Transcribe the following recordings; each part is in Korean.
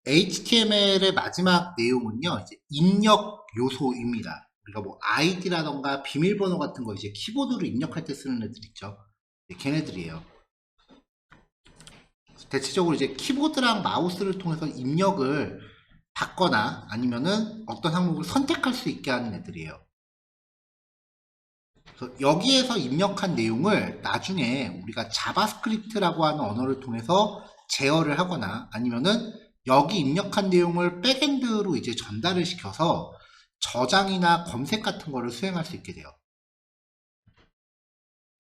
HTML의 마지막 내용은요, 이제 입력 요소입니다. 우리가 뭐 아이디라던가 비밀번호 같은 거 이제 키보드로 입력할 때 쓰는 애들 있죠. 네, 걔네들이에요. 대체적으로 이제 키보드랑 마우스를 통해서 입력을 받거나 아니면은 어떤 항목을 선택할 수 있게 하는 애들이에요. 그래서 여기에서 입력한 내용을 나중에 우리가 자바스크립트라고 하는 언어를 통해서 제어를 하거나 아니면은 여기 입력한 내용을 백엔드로 이제 전달을 시켜서 저장이나 검색 같은 거를 수행할 수 있게 돼요.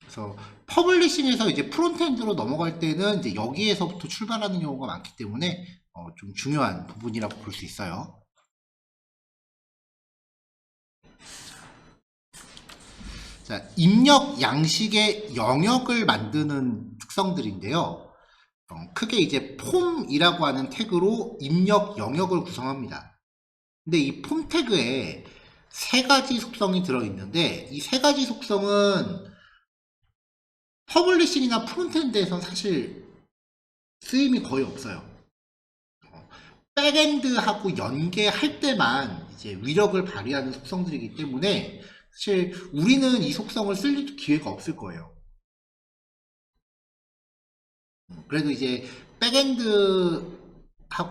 그래서 퍼블리싱에서 이제 프론트엔드로 넘어갈 때는 이제 여기에서부터 출발하는 경우가 많기 때문에 좀 중요한 부분이라고 볼 수 있어요. 자, 입력 양식의 영역을 만드는 특성들인데요. 크게 이제 폼이라고 하는 태그로 입력 영역을 구성합니다. 근데 이 폼 태그에 세 가지 속성이 들어있는데 이 세 가지 속성은 퍼블리싱이나 프론트엔드에선 사실 쓰임이 거의 없어요. 백엔드하고 연계할 때만 이제 위력을 발휘하는 속성들이기 때문에 사실 우리는 이 속성을 쓸 기회가 없을 거예요. 그래도 이제 백엔드하고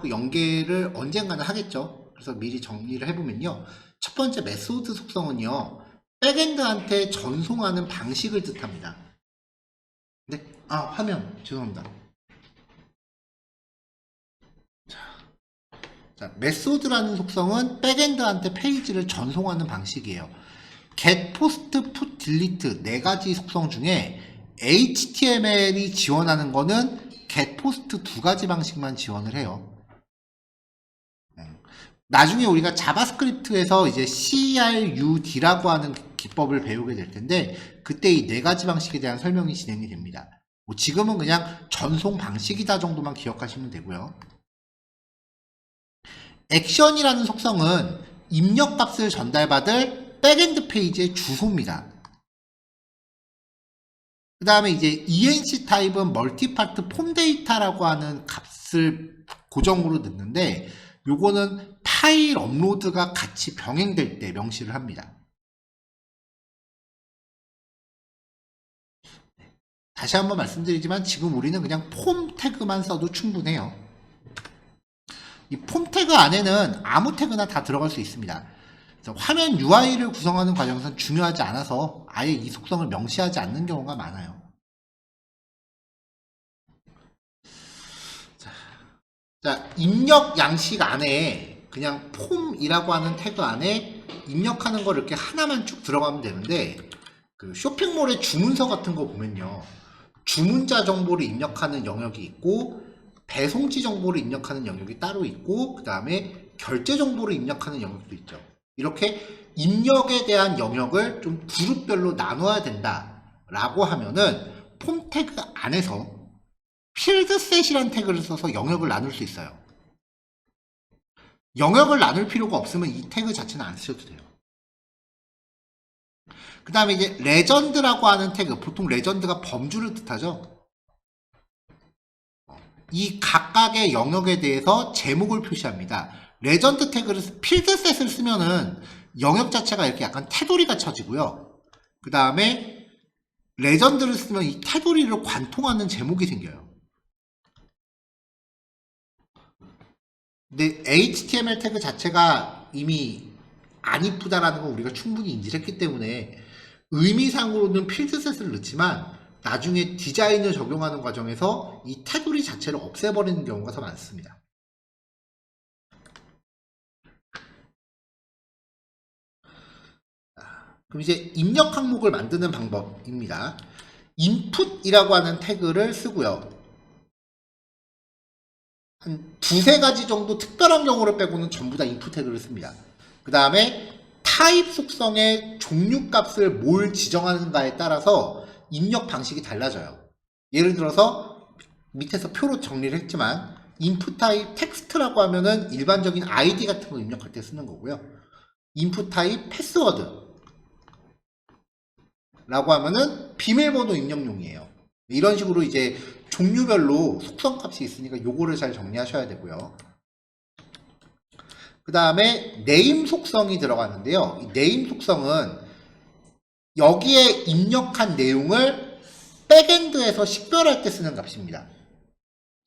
연계를 언젠가는 하겠죠. 그래서 미리 정리를 해보면요. 첫 번째 메소드 속성은요. 백엔드한테 전송하는 방식을 뜻합니다. 네, 화면 죄송합니다. 자, 메소드라는 속성은 백엔드한테 페이지를 전송하는 방식이에요. get, post, put, delete 네 가지 속성 중에 HTML이 지원하는 거는 get, post 두 가지 방식만 지원을 해요. 나중에 우리가 자바스크립트에서 이제 CRUD라고 하는 기법을 배우게 될 텐데 그때 이 네 가지 방식에 대한 설명이 진행이 됩니다. 뭐 지금은 그냥 전송 방식이다 정도만 기억하시면 되고요. 액션이라는 속성은 입력값을 전달받을 백엔드 페이지의 주소입니다. 그 다음에 이제 ENC 타입은 멀티파트 폼 데이터라고 하는 값을 고정으로 넣는데 요거는 파일 업로드가 같이 병행될 때 명시를 합니다. 다시 한번 말씀드리지만 지금 우리는 그냥 폼 태그만 써도 충분해요. 이 폼 태그 안에는 아무 태그나 다 들어갈 수 있습니다. 화면 UI를 구성하는 과정에서는 중요하지 않아서 아예 이 속성을 명시하지 않는 경우가 많아요. 자, 입력 양식 안에 그냥 폼이라고 하는 태그 안에 입력하는 걸 이렇게 하나만 쭉 들어가면 되는데 그 쇼핑몰의 주문서 같은 거 보면요. 주문자 정보를 입력하는 영역이 있고 배송지 정보를 입력하는 영역이 따로 있고 그 다음에 결제 정보를 입력하는 영역도 있죠. 이렇게 입력에 대한 영역을 좀 그룹별로 나눠야 된다라고 하면은 폼 태그 안에서 필드셋이라는 태그를 써서 영역을 나눌 수 있어요. 영역을 나눌 필요가 없으면 이 태그 자체는 안 쓰셔도 돼요. 그 다음에 이제 레전드라고 하는 태그, 보통 레전드가 범주를 뜻하죠. 이 각각의 영역에 대해서 제목을 표시합니다. 레전드 태그를 필드셋을 쓰면은 영역 자체가 이렇게 약간 테두리가 쳐지고요. 그 다음에 레전드를 쓰면 이 테두리를 관통하는 제목이 생겨요. 근데 HTML 태그 자체가 이미 안 이쁘다라는 걸 우리가 충분히 인지를 했기 때문에 의미상으로는 필드셋을 넣지만 나중에 디자인을 적용하는 과정에서 이 테두리 자체를 없애버리는 경우가 더 많습니다. 그럼 이제 입력 항목을 만드는 방법입니다. input이라고 하는 태그를 쓰고요. 한 두세 가지 정도 특별한 경우를 빼고는 전부 다 input 태그를 씁니다. 그 다음에 타입 속성의 종류 값을 뭘 지정하는가에 따라서 입력 방식이 달라져요. 예를 들어서 밑에서 표로 정리를 했지만 input 타입 텍스트라고 하면은 일반적인 ID 같은 거 입력할 때 쓰는 거고요. input 타입 패스워드 라고 하면은 비밀번호 입력용이에요. 이런 식으로 이제 종류별로 속성값이 있으니까 요거를 잘 정리하셔야 되고요. 그 다음에 네임 속성이 들어가는데요. 이 네임 속성은 여기에 입력한 내용을 백엔드에서 식별할 때 쓰는 값입니다.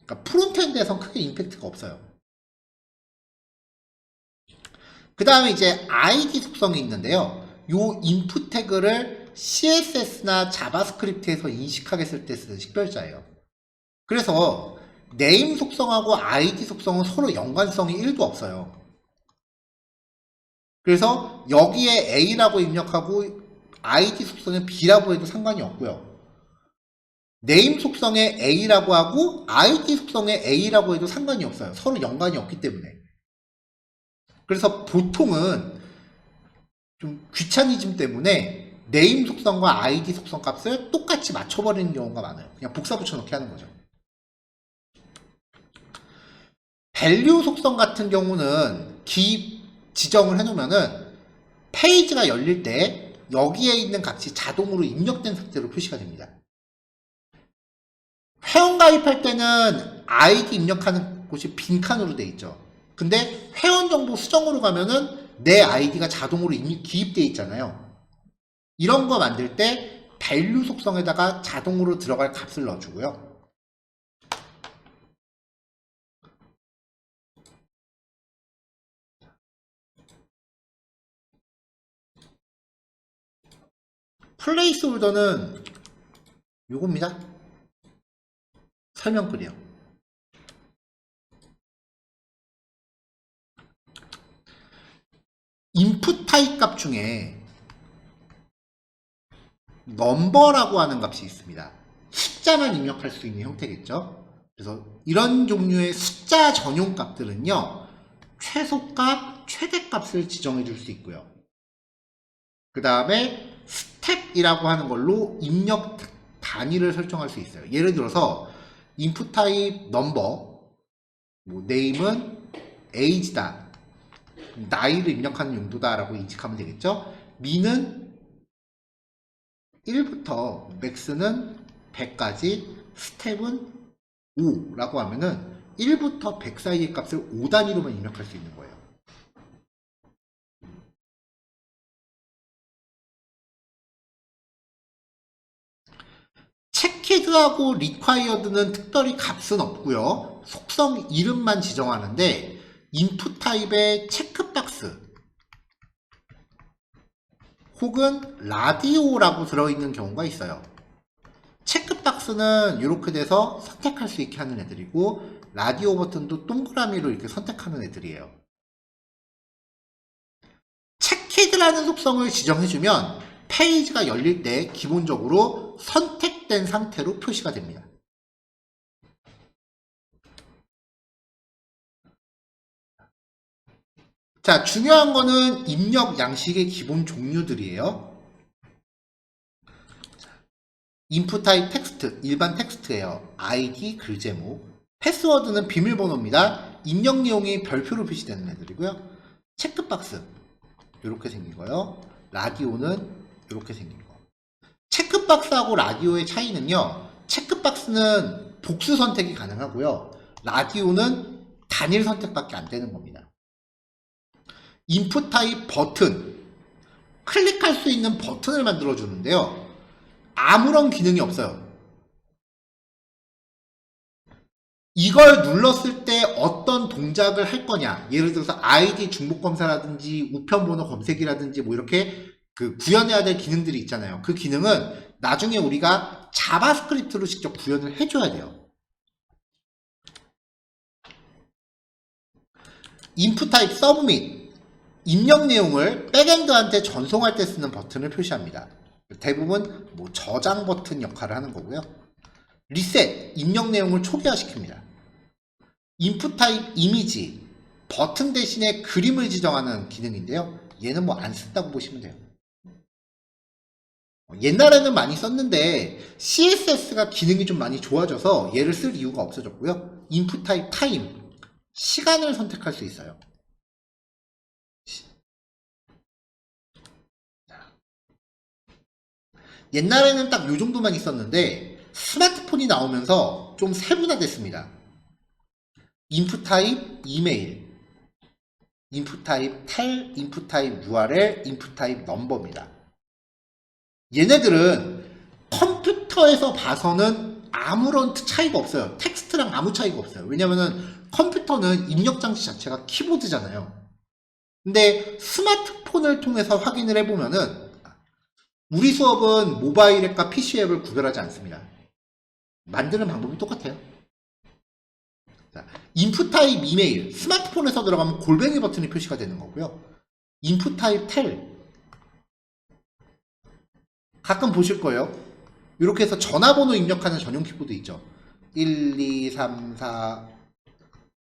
그러니까 프론트엔드에선 크게 임팩트가 없어요. 그 다음에 이제 ID 속성이 있는데요. 요 인풋 태그를 CSS나 자바스크립트에서 인식하게 쓸 때 쓰는 식별자예요. 그래서 네임 속성하고 ID 속성은 서로 연관성이 1도 없어요. 그래서 여기에 A라고 입력하고 ID 속성에 B라고 해도 상관이 없고요. 네임 속성에 A라고 하고 ID 속성에 A라고 해도 상관이 없어요. 서로 연관이 없기 때문에. 그래서 보통은 좀 귀차니즘 때문에 네임 속성과 ID 속성 값을 똑같이 맞춰버리는 경우가 많아요. 그냥 복사 붙여넣기 하는 거죠. 밸류 속성 같은 경우는 지정을 해놓으면은 페이지가 열릴 때 여기에 있는 값이 자동으로 입력된 상태로 표시가 됩니다. 회원 가입할 때는 아이디 입력하는 곳이 빈칸으로 되어 있죠. 근데 회원 정보 수정으로 가면은 내 아이디가 자동으로 이미 기입되어 있잖아요. 이런 거 만들 때 밸류 속성에다가 자동으로 들어갈 값을 넣어주고요. 플레이스홀더는 요겁니다. 설명글이요. 인풋 타입 값 중에 넘버라고 하는 값이 있습니다. 숫자만 입력할 수 있는 형태겠죠. 그래서 이런 종류의 숫자 전용 값들은요, 최소값, 최대값을 지정해 줄 수 있고요. 그 다음에 스텝이라고 하는 걸로 입력 단위를 설정할 수 있어요. 예를 들어서 인풋 타입 넘버, 뭐 네임은 age다, 나이를 입력하는 용도다 라고 인식하면 되겠죠. 미는 1부터 맥스는 100까지, 스텝은 5라고 하면은 1부터 100 사이의 값을 5단위로만 입력할 수 있는 거예요. 체키드하고 리콰이어드는 특별히 값은 없고요. 속성 이름만 지정하는데 인풋 타입의 체크박스 혹은 라디오라고 들어있는 경우가 있어요. 체크박스는 이렇게 돼서 선택할 수 있게 하는 애들이고 라디오 버튼도 동그라미로 이렇게 선택하는 애들이에요. 체키드라는 속성을 지정해주면 페이지가 열릴 때 기본적으로 선택된 상태로 표시가 됩니다. 자, 중요한 거는 입력 양식의 기본 종류들이에요. 인풋 타입 텍스트, 일반 텍스트예요. 아이디, 글 제목. 패스워드는 비밀번호입니다. 입력 내용이 별표로 표시되는 애들이고요. 체크박스, 이렇게 생긴 거요. 라디오는 이렇게 생긴 거. 체크박스하고 라디오의 차이는요, 체크박스는 복수 선택이 가능하고요, 라디오는 단일 선택밖에 안 되는 겁니다. 인풋 타입 버튼, 클릭할 수 있는 버튼을 만들어 주는데요, 아무런 기능이 없어요. 이걸 눌렀을 때 어떤 동작을 할 거냐, 예를 들어서 아이디 중복 검사라든지 우편번호 검색이라든지 뭐 이렇게 그 구현해야 될 기능들이 있잖아요. 그 기능은 나중에 우리가 자바스크립트로 직접 구현을 해줘야 돼요. 인풋 타입 서브밋, 입력 내용을 백엔드한테 전송할 때 쓰는 버튼을 표시합니다. 대부분 뭐 저장 버튼 역할을 하는 거고요. 리셋, 입력 내용을 초기화시킵니다. 인풋 타입 이미지, 버튼 대신에 그림을 지정하는 기능인데요. 얘는 뭐 안 쓴다고 보시면 돼요. 옛날에는 많이 썼는데 CSS가 기능이 좀 많이 좋아져서 얘를 쓸 이유가 없어졌고요. 인풋 타입 타임, 시간을 선택할 수 있어요. 옛날에는 딱 요 정도만 있었는데 스마트폰이 나오면서 좀 세분화됐습니다. 인풋 타입 이메일, 인풋 타입 tel, 인풋 타입 URL, 인풋 타입 넘버입니다. 얘네들은 컴퓨터에서 봐서는 아무런 차이가 없어요. 텍스트랑 아무 차이가 없어요. 왜냐면은 컴퓨터는 입력 장치 자체가 키보드잖아요. 근데 스마트폰을 통해서 확인을 해보면은 우리 수업은 모바일 앱과 PC 앱을 구별하지 않습니다. 만드는 방법이 똑같아요. 인풋 타입 이메일, 스마트폰에서 들어가면 골뱅이 버튼이 표시가 되는 거고요. 인풋 타입 텔, 가끔 보실 거예요. 이렇게 해서 전화번호 입력하는 전용 키보드 있죠. 1, 2, 3, 4,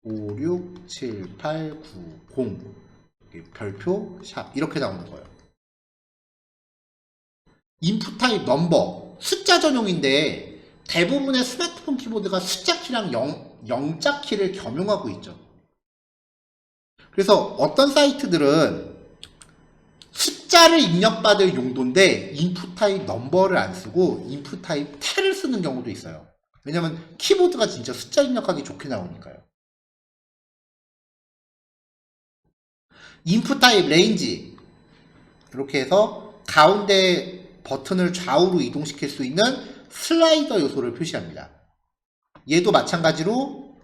5, 6, 7, 8, 9, 0 별표, 샵 이렇게 나오는 거예요. 인풋 타입 넘버, 숫자 전용인데 대부분의 스마트폰 키보드가 숫자 키랑 영자 키를 겸용하고 있죠. 그래서 어떤 사이트들은 숫자를 입력받을 용도인데 인풋 타입 넘버를 안 쓰고 인풋 타입 텔을 쓰는 경우도 있어요. 왜냐면 키보드가 진짜 숫자 입력하기 좋게 나오니까요. 인풋 타입 레인지, 이렇게 해서 가운데 버튼을 좌우로 이동시킬 수 있는 슬라이더 요소를 표시합니다. 얘도 마찬가지로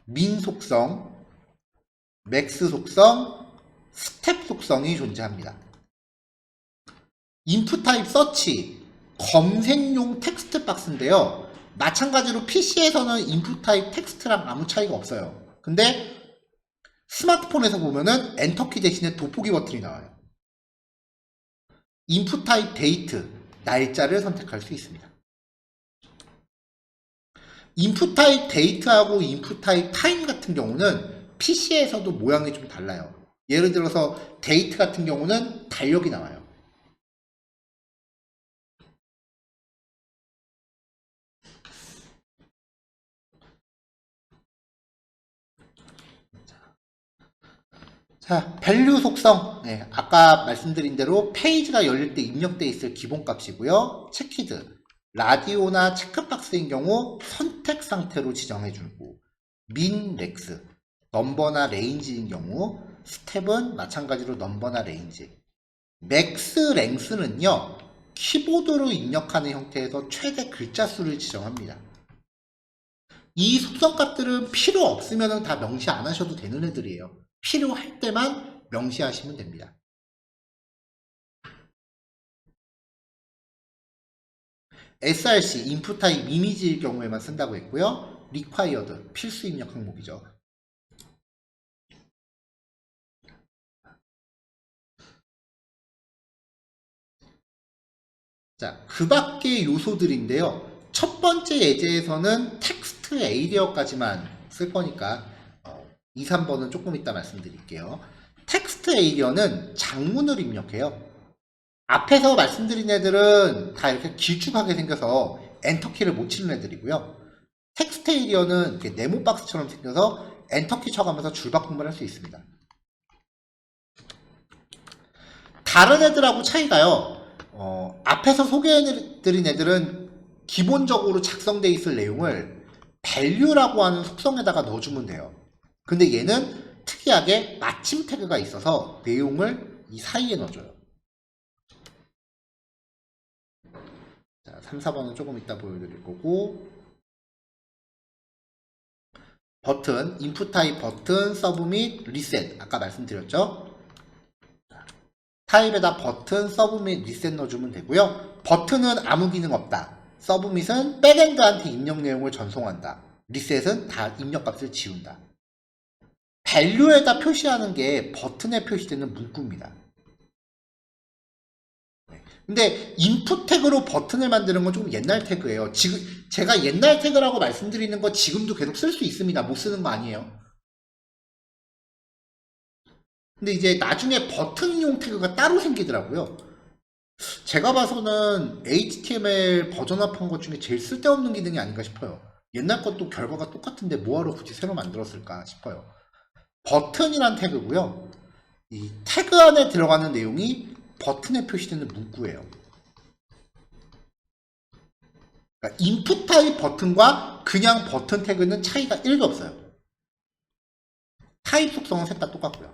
민 속성, 맥스 속성, 스텝 속성이 존재합니다. 인풋 타입 서치, 검색용 텍스트 박스인데요. 마찬가지로 PC에서는 인풋 타입 텍스트랑 아무 차이가 없어요. 근데 스마트폰에서 보면은 엔터키 대신에 돋보기 버튼이 나와요. 인풋 타입 데이트, 날짜를 선택할 수 있습니다. 인풋 타입 데이트하고 인풋 타입 타임 같은 경우는 PC에서도 모양이 좀 달라요. 예를 들어서 데이트 같은 경우는 달력이 나와요. 자, 밸류 속성. 네, 아까 말씀드린 대로 페이지가 열릴 때 입력되어 있을 기본값이고요. 체키드, 라디오나 체크박스인 경우 선택 상태로 지정해주고, 민, 맥스, 넘버나 레인지인 경우 스텝은 마찬가지로 넘버나 레인지. 맥스 랭스는요, 키보드로 입력하는 형태에서 최대 글자 수를 지정합니다. 이 속성값들은 필요 없으면 다 명시 안 하셔도 되는 애들이에요. 필요할 때만 명시하시면 됩니다. src, 인풋 타입 이미지일 경우에만 쓴다고 했고요. required, 필수 입력 항목이죠. 자, 그 밖의 요소들인데요. 첫 번째 예제에서는 텍스트 에이리어까지만 쓸 거니까 2, 3번은 조금 이따 말씀드릴게요. 텍스트 에이리어는 장문을 입력해요. 앞에서 말씀드린 애들은 다 이렇게 길쭉하게 생겨서 엔터키를 못 치는 애들이고요. 텍스트 에이리어는 이렇게 네모 박스처럼 생겨서 엔터키 쳐가면서 줄바꿈을 할 수 있습니다. 다른 애들하고 차이가요. 앞에서 소개해드린 애들은 기본적으로 작성되어 있을 내용을 value라고 하는 속성에다가 넣어주면 돼요. 근데 얘는 특이하게 마침 태그가 있어서 내용을 이 사이에 넣어줘요. 자, 3, 4번은 조금 이따 보여드릴 거고, 버튼, 인풋 타입 버튼, 서브 및 리셋 아까 말씀드렸죠? 타입에다 버튼, 서브 및 리셋 넣어주면 되고요. 버튼은 아무 기능 없다. 서브 밋은 백엔드한테 입력 내용을 전송한다. 리셋은 다 입력값을 지운다. value에다 표시하는 게 버튼에 표시되는 문구입니다. 근데 인풋 태그로 버튼을 만드는 건 조금 옛날 태그예요. 지금 제가 옛날 태그라고 말씀드리는 거 지금도 계속 쓸 수 있습니다. 못 쓰는 거 아니에요. 근데 이제 나중에 버튼용 태그가 따로 생기더라고요. 제가 봐서는 HTML 버전업한 것 중에 제일 쓸데없는 기능이 아닌가 싶어요. 옛날 것도 결과가 똑같은데 뭐하러 굳이 새로 만들었을까 싶어요. 버튼이란 태그고요. 이 태그 안에 들어가는 내용이 버튼에 표시되는 문구예요. 그러니까 인풋 타입 버튼과 그냥 버튼 태그는 차이가 1도 없어요. 타입 속성은 셋 다 똑같고요.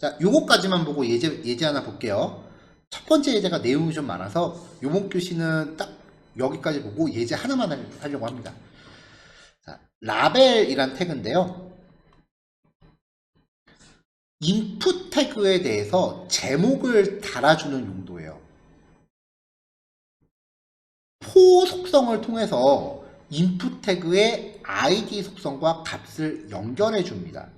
자, 요거까지만 보고 예제 하나 볼게요. 첫 번째 예제가 내용이 좀 많아서 요번 교시는 딱 여기까지 보고 예제 하나만 하려고 합니다. 자, 라벨이란 태그인데요. 인풋 태그에 대해서 제목을 달아주는 용도예요. 포 속성을 통해서 인풋 태그의 id 속성과 값을 연결해 줍니다.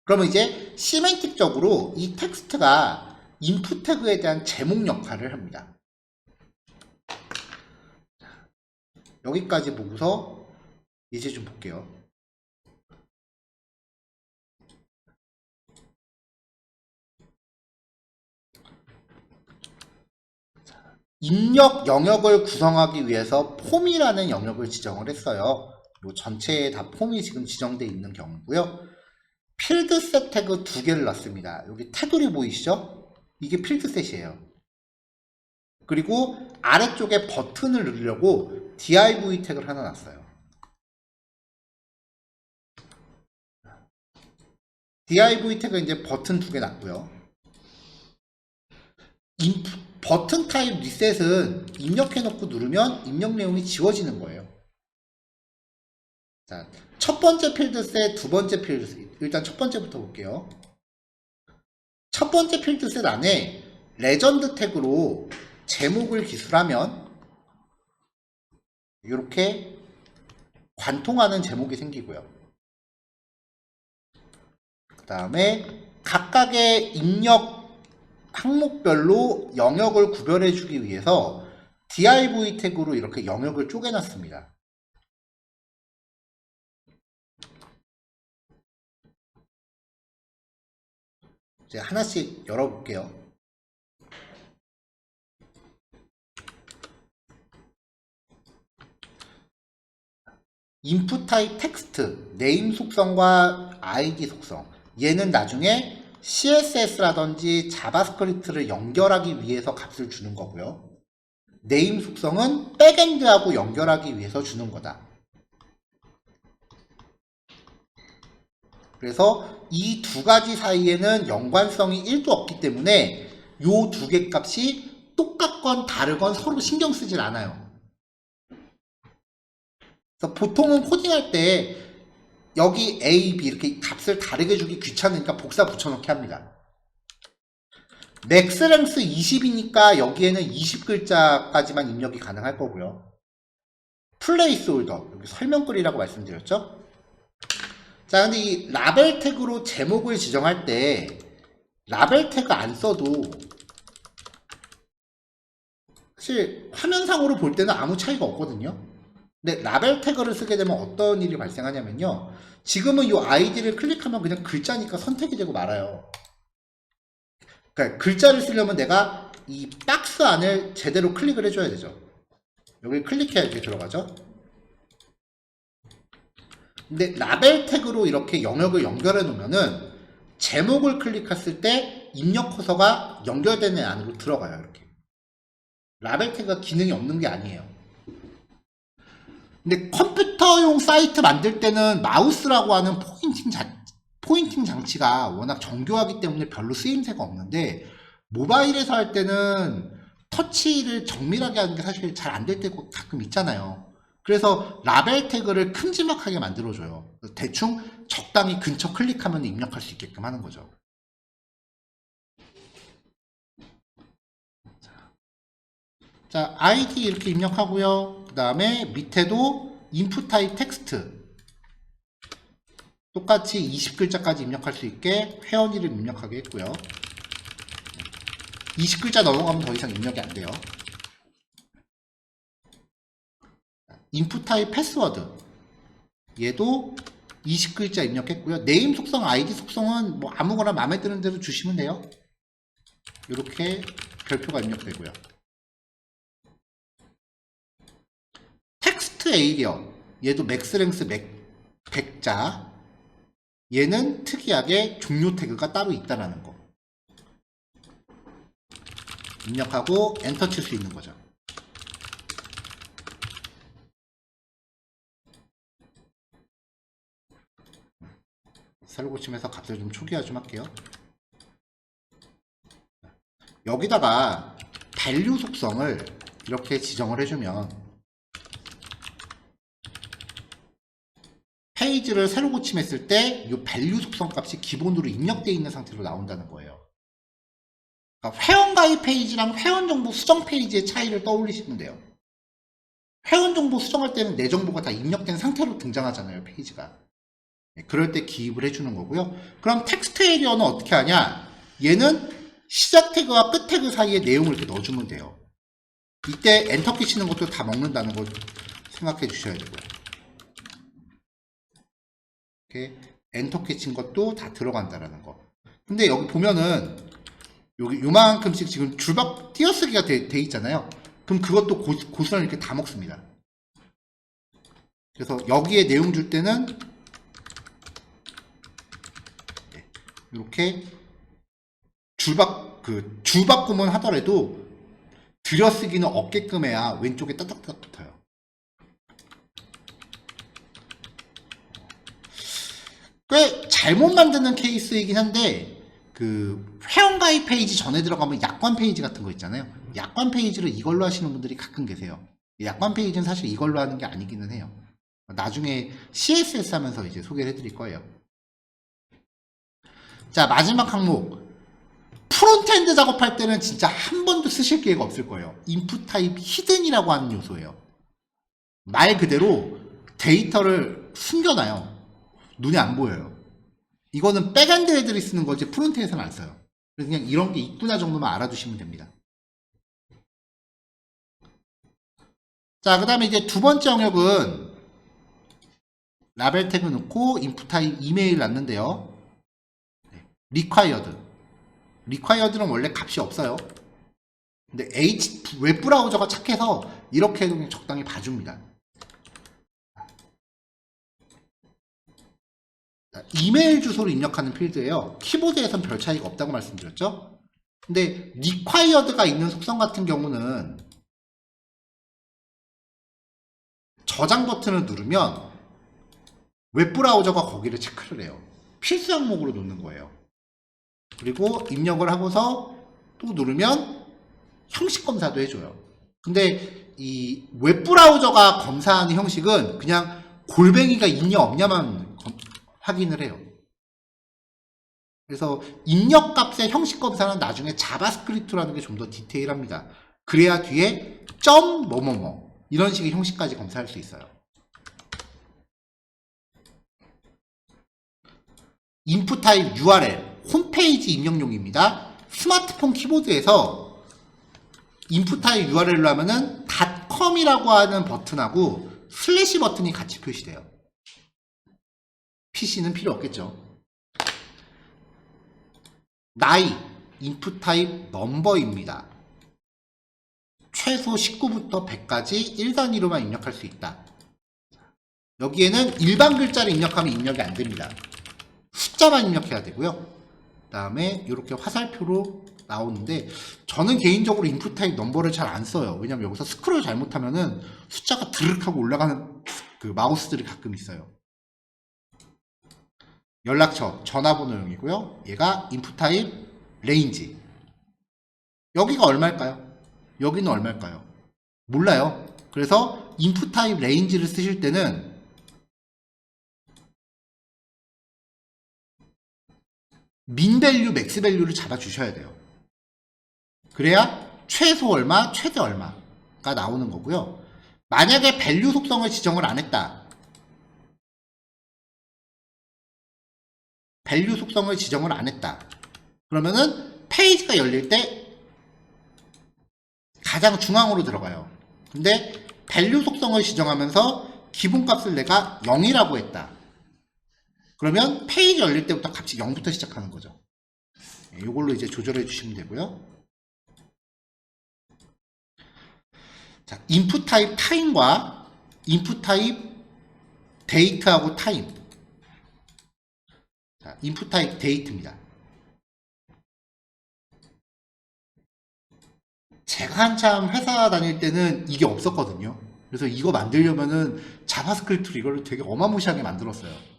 그러면 이제 시멘틱적으로 이 텍스트가 인풋 태그에 대한 제목 역할을 합니다. 여기까지 보고서 이제 좀 볼게요. 입력 영역을 구성하기 위해서 폼이라는 영역을 지정을 했어요. 이 전체에 다 폼이 지금 지정되어 있는 경우고요. 필드셋 태그 2개를 넣습니다. 여기 테두리 보이시죠? 이게 필드셋이에요. 그리고 아래쪽에 버튼을 누르려고 div 태그를 하나 놨어요. div 태그 이제 버튼 2개 놨고요. 버튼 타입 리셋은 입력해놓고 누르면 입력 내용이 지워지는 거예요. 자, 첫 번째 필드셋, 두 번째 필드셋. 일단 첫 번째부터 볼게요. 첫 번째 필드셋 안에 레전드 태그로 제목을 기술하면 이렇게 관통하는 제목이 생기고요. 그 다음에 각각의 입력 항목별로 영역을 구별해 주기 위해서 div 태그로 이렇게 영역을 쪼개놨습니다. 이제 하나씩 열어볼게요. 인풋 타입 텍스트, 네임 속성과 id 속성. 얘는 나중에 CSS라든지 자바스크립트를 연결하기 위해서 값을 주는 거고요. 네임 속성은 백엔드하고 연결하기 위해서 주는 거다. 그래서 이 두 가지 사이에는 연관성이 1도 없기 때문에 이 두 개 값이 똑같건 다르건 서로 신경 쓰질 않아요. 그래서 보통은 코딩할 때 여기 A, B 이렇게 값을 다르게 주기 귀찮으니까 복사 붙여넣기 합니다. 맥스랭스 20이니까 여기에는 20글자까지만 입력이 가능할 거고요. 플레이스홀더, 여기 설명글이라고 말씀드렸죠? 자, 근데 이 라벨 태그로 제목을 지정할 때 라벨 태그 안 써도 사실 화면상으로 볼 때는 아무 차이가 없거든요. 근데 라벨 태그를 쓰게 되면 어떤 일이 발생하냐면요. 지금은 이 아이디를 클릭하면 그냥 글자니까 선택이 되고 말아요. 그러니까 글자를 쓰려면 내가 이 박스 안을 제대로 클릭을 해줘야 되죠. 여기 클릭해야 이렇게 들어가죠. 근데 라벨 태그로 이렇게 영역을 연결해 놓으면은 제목을 클릭했을 때 입력 커서가 연결되는 안으로 들어가요. 이렇게 라벨 태그가 기능이 없는 게 아니에요. 근데 컴퓨터용 사이트 만들 때는 마우스라고 하는 포인팅 장치가 워낙 정교하기 때문에 별로 쓰임새가 없는데 모바일에서 할 때는 터치를 정밀하게 하는 게 사실 잘 안 될 때가 가끔 있잖아요. 그래서 라벨 태그를 큼지막하게 만들어줘요. 대충 적당히 근처 클릭하면 입력할 수 있게끔 하는 거죠. 자, id 이렇게 입력하고요. 그 다음에 밑에도 인풋 타입 텍스트 똑같이 20글자까지 입력할 수 있게 회원 이름 입력하게 했고요. 20글자 넘어가면 더 이상 입력이 안 돼요. 인풋 타입 패스워드 얘도 20글자 입력했고요. 네임 속성, 아이디 속성은 뭐 아무거나 마음에 드는 대로 주시면 돼요. 이렇게 별표가 입력되고요. 텍스트 에이리어 얘도 맥스랭스 100자 얘는 특이하게 종료 태그가 따로 있다라는 거 입력하고 엔터 칠 수 있는 거죠. 셀 고침해서 값을 좀 초기화 좀 할게요. 여기다가 밸류 속성을 이렇게 지정을 해주면 페이지를 새로 고침했을 때 이 밸류 속성 값이 기본으로 입력되어 있는 상태로 나온다는 거예요. 그러니까 회원가입 페이지랑 회원정보 수정 페이지의 차이를 떠올리시면 돼요. 회원정보 수정할 때는 내 정보가 다 입력된 상태로 등장하잖아요, 페이지가. 그럴 때 기입을 해주는 거고요. 그럼 텍스트 에리어는 어떻게 하냐? 얘는 시작 태그와 끝 태그 사이에 내용을 이렇게 넣어주면 돼요. 이때 엔터키 치는 것도 다 먹는다는 걸 생각해 주셔야 되고요. 이렇게 엔터키 친 것도 다 들어간다라는 거. 근데 여기 보면은 여기 요만큼씩 지금 줄박 띄어쓰기가 돼 있잖아요. 그럼 그것도 고스란히 이렇게 다 먹습니다. 그래서 여기에 내용 줄 때는 이렇게 줄바꿈은 하더라도 들여쓰기는 없게끔 해야 왼쪽에 따닥따닥 붙어요. 꽤 잘못 만드는 케이스이긴 한데 그 회원가입 페이지 전에 들어가면 약관 페이지 같은 거 있잖아요. 약관 페이지를 이걸로 하시는 분들이 가끔 계세요. 약관 페이지는 사실 이걸로 하는 게 아니기는 해요. 나중에 CSS 하면서 이제 소개를 해드릴 거예요. 자, 마지막 항목. 프론트엔드 작업할 때는 진짜 한 번도 쓰실 기회가 없을 거예요. 인풋 타입 히든이라고 하는 요소예요. 말 그대로 데이터를 숨겨놔요. 눈에 안 보여요. 이거는 백엔드 애들이 쓰는 거지 프론트에서는 안 써요. 그래서 그냥 이런 게 있구나 정도만 알아두시면 됩니다. 자, 그 다음에 이제 두 번째 영역은 라벨 태그 넣고 인풋 타입 이메일 넣는데요. required는 원래 값이 없어요. 근데 웹브라우저가 착해서 이렇게 해도 그냥 적당히 봐줍니다. 이메일 주소를 입력하는 필드예요. 키보드에선 별 차이가 없다고 말씀드렸죠. 근데 required가 있는 속성 같은 경우는 저장 버튼을 누르면 웹브라우저가 거기를 체크를 해요. 필수 항목으로 놓는 거예요. 그리고 입력을 하고서 또 누르면 형식 검사도 해줘요. 근데 이 웹브라우저가 검사하는 형식은 그냥 골뱅이가 있냐 없냐만 확인을 해요. 그래서 입력 값의 형식 검사는 나중에 자바스크립트라는 게 좀 더 디테일합니다. 그래야 뒤에 점 뭐뭐뭐 이런 식의 형식까지 검사할 수 있어요. 인풋 타입 URL 홈페이지 입력용입니다. 스마트폰 키보드에서 인풋 타입 URL로 하면은 .com이라고 하는 버튼하고 슬래시 버튼이 같이 표시돼요. PC는 필요 없겠죠. 나이 인풋 타입 넘버입니다. 최소 19부터 100까지 1단위로만 입력할 수 있다. 여기에는 일반 글자를 입력하면 입력이 안 됩니다. 숫자만 입력해야 되고요. 그 다음에 이렇게 화살표로 나오는데 저는 개인적으로 인풋 타입 넘버를 잘 안 써요. 왜냐면 여기서 스크롤 잘못하면은 숫자가 드륵 하고 올라가는 그 마우스들이 가끔 있어요. 연락처, 전화번호용이고요. 얘가 인풋 타입 레인지. 여기가 얼마일까요? 여기는 얼마일까요? 몰라요. 그래서 인풋 타입 레인지를 쓰실 때는 민 밸류, 맥스 밸류를 잡아 주셔야 돼요. 그래야 최소 얼마, 최대 얼마가 나오는 거고요. 만약에 밸류 속성을 지정을 안 했다. 밸류 속성을 지정을 안 했다. 그러면은 페이지가 열릴 때 가장 중앙으로 들어가요. 근데 밸류 속성을 지정하면서 기본값을 내가 0이라고 했다. 그러면 페이지 열릴 때부터 값이 0부터 시작하는 거죠. 이걸로 이제 조절해 주시면 되고요. 자, 인풋 타입 타임과 인풋 타입 데이트하고 타임. 자, 인풋 타입 데이트입니다. 제가 한참 회사 다닐 때는 이게 없었거든요. 그래서 이거 만들려면은 자바스크립트로 이걸 되게 어마무시하게 만들었어요.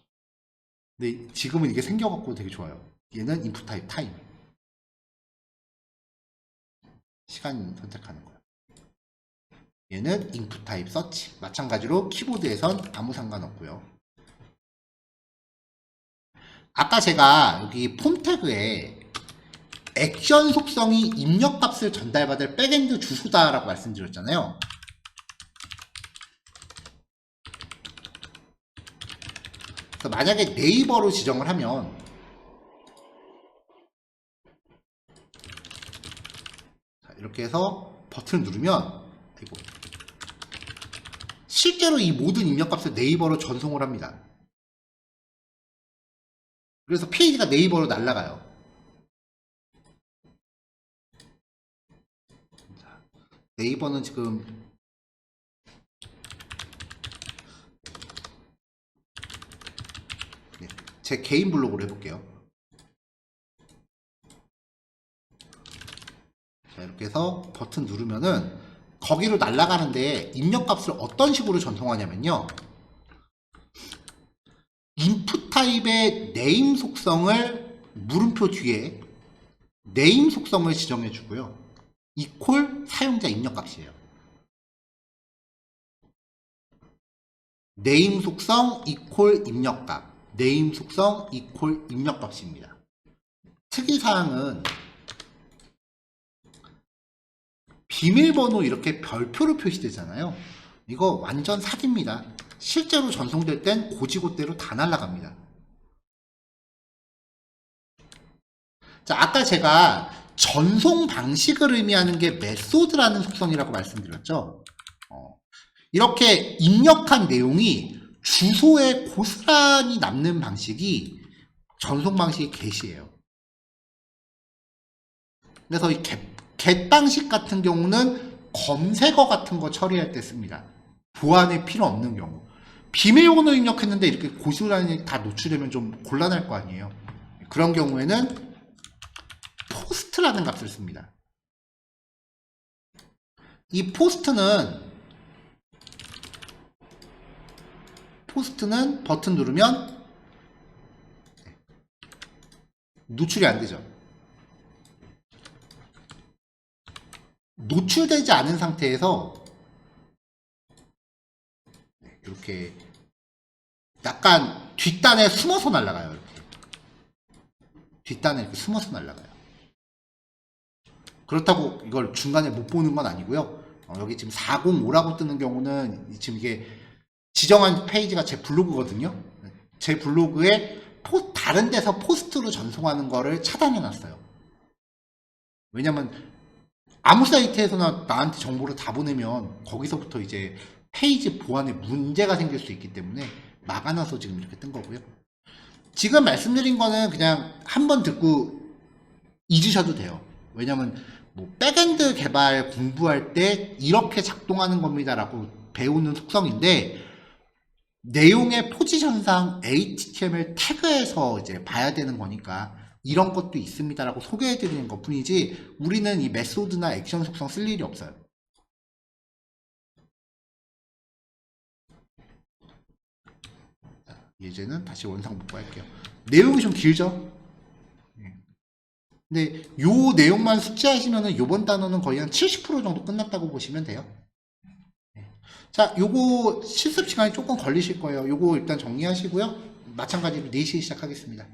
근데 지금은 이게 생겨갖고 되게 좋아요. 얘는 input type time. 시간 선택하는 거예요. 얘는 input type search. 마찬가지로 키보드에선 아무 상관없고요. 아까 제가 여기 폼 태그에 액션 속성이 입력값을 전달받을 백엔드 주소다라고 말씀드렸잖아요. 그래서 만약에 네이버로 지정을 하면 자, 이렇게 해서 버튼을 누르면 실제로 이 모든 입력값을 네이버로 전송을 합니다. 그래서 페이지가 네이버로 날아가요. 네이버는 지금 제 개인 블로그로 해볼게요. 자, 이렇게 해서 버튼 누르면은 거기로 날아가는데 입력값을 어떤 식으로 전송하냐면요. 인풋 타입의 네임 속성을 물음표 뒤에 네임 속성을 지정해 주고요. 이퀄 사용자 입력값이에요. 네임 속성 이퀄 입력값, 네임 속성 이퀄 입력값입니다. 특이사항은 비밀번호 이렇게 별표로 표시되잖아요. 이거 완전 사기입니다. 실제로 전송될 땐 고지고대로 다 날아갑니다. 자, 아까 제가 전송 방식을 의미하는 게 메소드라는 속성이라고 말씀드렸죠. 이렇게 입력한 내용이 주소에 고스란히 남는 방식이 전송 방식의 get이에요. 그래서 이 get 방식 같은 경우는 검색어 같은 거 처리할 때 씁니다. 보안에 필요 없는 경우. 비밀번호 입력했는데 이렇게 고스란히 다 노출되면 좀 곤란할 거 아니에요. 그런 경우에는 포스트라는 값을 씁니다. 이 포스트는 버튼 누르면 노출이 안 되죠. 노출되지 않은 상태에서 이렇게 약간 뒷단에 숨어서 날아가요. 이렇게 뒷단에 이렇게 숨어서 날아가요. 그렇다고 이걸 중간에 못 보는 건 아니고요. 여기 지금 405라고 뜨는 경우는 지금 이게 지정한 페이지가 제 블로그거든요. 제 블로그에 다른 데서 포스트로 전송하는 거를 차단해 놨어요. 왜냐면 아무 사이트에서나 나한테 정보를 다 보내면 거기서부터 이제 페이지 보안에 문제가 생길 수 있기 때문에 막아놔서 지금 이렇게 뜬 거고요. 지금 말씀드린 거는 그냥 한번 듣고 잊으셔도 돼요. 왜냐면 뭐 백엔드 개발 공부할 때 이렇게 작동하는 겁니다 라고 배우는 속성인데 내용의 포지션상 HTML 태그에서 이제 봐야 되는 거니까 이런 것도 있습니다 라고 소개해 드리는 것 뿐이지 우리는 이 메소드나 액션 속성 쓸 일이 없어요. 예제는 다시 원상 복구할게요. 내용이 좀 길죠? 근데 요 내용만 숙지하시면은 요번 단어는 거의 한 70% 정도 끝났다고 보시면 돼요. 자, 요거 실습 시간이 조금 걸리실 거예요. 요거 일단 정리하시고요. 마찬가지로 4시에 시작하겠습니다.